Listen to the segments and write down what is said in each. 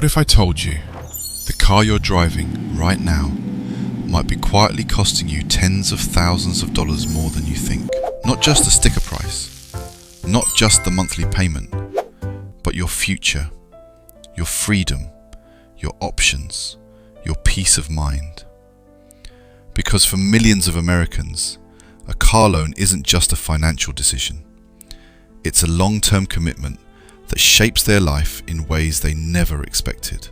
What if I told you the car you're driving right now might be quietly costing you tens of thousands of dollars more than you think? Not just the sticker price, not just the monthly payment, but your future, your freedom, your options, your peace of mind. Because for millions of Americans, a car loan isn't just a financial decision. It's a long-term commitment that shapes their life in ways they never expected.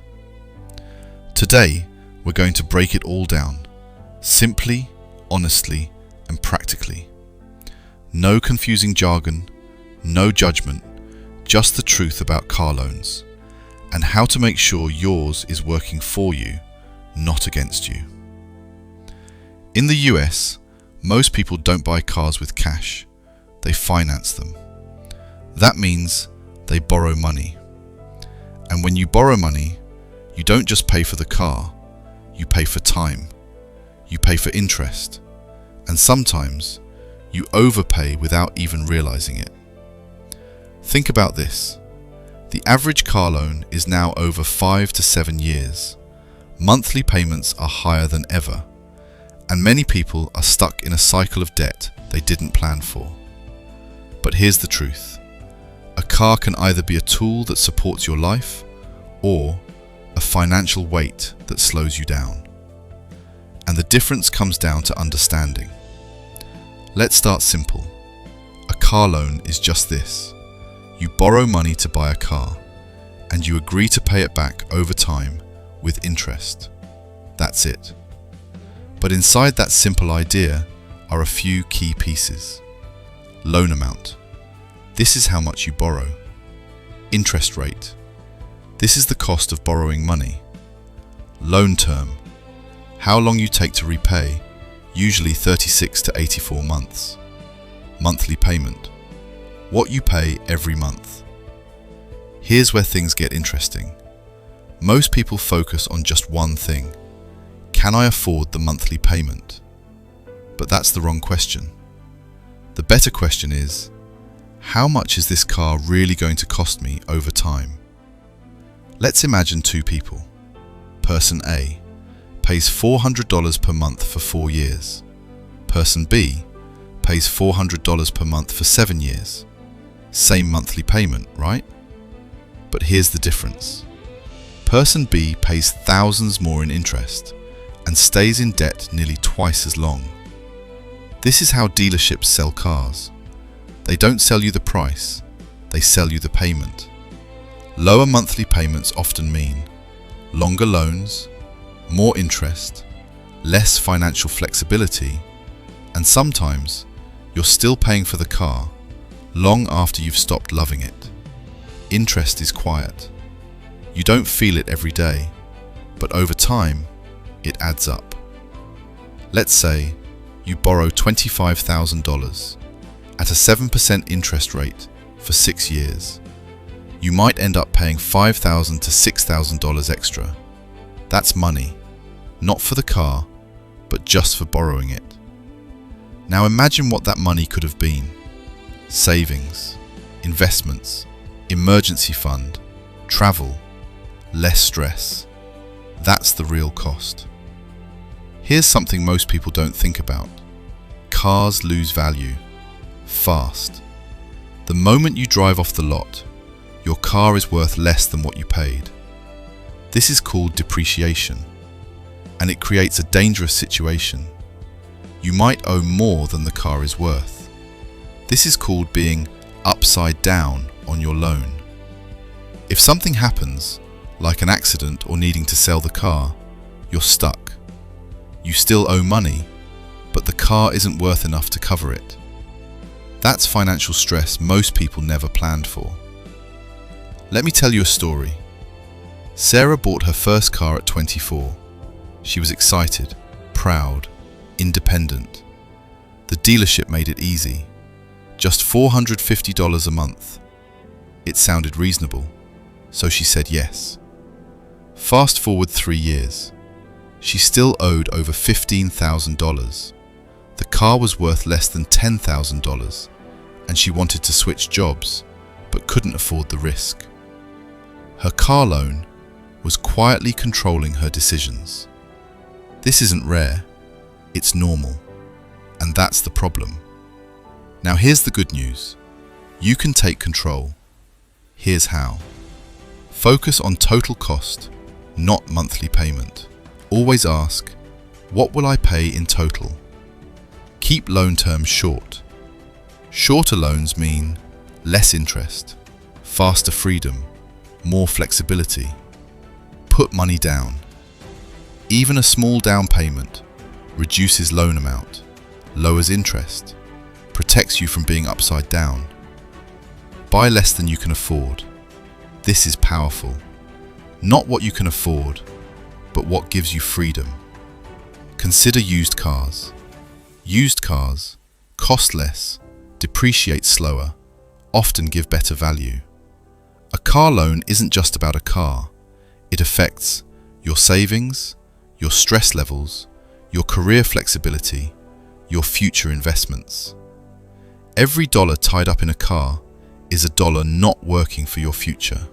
Today, we're going to break it all down, simply, honestly, and practically. No confusing jargon, no judgment, just the truth about car loans, and how to make sure yours is working for you, not against you. In the US, most people don't buy cars with cash, they finance them. That means they borrow money. And when you borrow money, you don't just pay for the car, you pay for time, you pay for interest, and sometimes you overpay without even realizing it. Think about this. The average car loan is now over 5 to 7 years. Monthly payments are higher than ever, and many people are stuck in a cycle of debt they didn't plan for. But here's the truth. A car can either be a tool that supports your life or a financial weight that slows you down. And the difference comes down to understanding. Let's start simple. A car loan is just this. You borrow money to buy a car, and you agree to pay it back over time with interest. That's it. But inside that simple idea are a few key pieces. Loan amount. This is how much you borrow. Interest rate. This is the cost of borrowing money. Loan term. How long you take to repay, usually 36 to 84 months. Monthly payment. What you pay every month. Here's where things get interesting. Most people focus on just one thing. Can I afford the monthly payment? But that's the wrong question. The better question is, how much is this car really going to cost me over time? Let's imagine two people. Person A pays $400 per month for 4 years. Person B pays $400 per month for 7 years. Same monthly payment, right? But here's the difference. Person B pays thousands more in interest and stays in debt nearly twice as long. This is how dealerships sell cars. They don't sell you the price, they sell you the payment. Lower monthly payments often mean longer loans, more interest, less financial flexibility, and sometimes you're still paying for the car long after you've stopped loving it. Interest is quiet. You don't feel it every day, but over time, it adds up. Let's say you borrow $25,000 at a 7% interest rate for 6 years. You might end up paying $5,000 to $6,000 extra. That's money, not for the car, but just for borrowing it. Now imagine what that money could have been. Savings, investments, emergency fund, travel, less stress. That's the real cost. Here's something most people don't think about. Cars lose value fast. The moment you drive off the lot, your car is worth less than what you paid. This is called depreciation, and it creates a dangerous situation. You might owe more than the car is worth. This is called being upside down on your loan. If something happens, like an accident or needing to sell the car, you're stuck. You still owe money, but the car isn't worth enough to cover it. That's financial stress most people never planned for. Let me tell you a story. Sarah bought her first car at 24. She was excited, proud, independent. The dealership made it easy. Just $450 a month. It sounded reasonable, so she said yes. Fast forward 3 years. She still owed over $15,000. The car was worth less than $10,000, and she wanted to switch jobs, but couldn't afford the risk. Her car loan, was quietly controlling her decisions. This isn't rare, it's normal, and that's the problem. Now here's the good news. You can take control. Here's how. Focus on total cost, not monthly payment. Always ask, what will I pay in total? Keep loan terms short. Shorter loans mean less interest, faster freedom, more flexibility. Put money down. Even a small down payment reduces loan amount, lowers interest, protects you from being upside down. Buy less than you can afford. This is powerful. Not what you can afford, but what gives you freedom. Consider used cars. Used cars cost less, depreciate slower, often give better value. A car loan isn't just about a car. It affects your savings, your stress levels, your career flexibility, your future investments. Every dollar tied up in a car is a dollar not working for your future.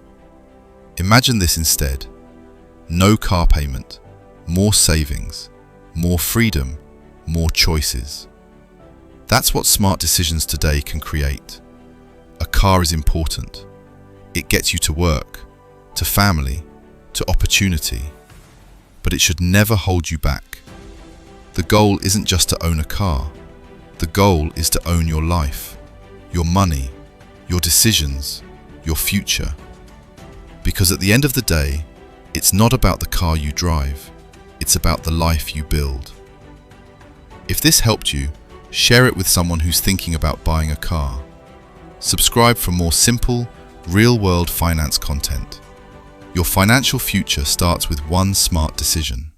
Imagine this instead. No car payment, more savings, more freedom, more choices. That's what smart decisions today can create. A car is important. It gets you to work, to family, to opportunity. But it should never hold you back. The goal isn't just to own a car. The goal is to own your life, your money, your decisions, your future. Because at the end of the day, it's not about the car you drive, it's about the life you build. If this helped you, share it with someone who's thinking about buying a car. Subscribe for more simple, real-world finance content. Your financial future starts with one smart decision.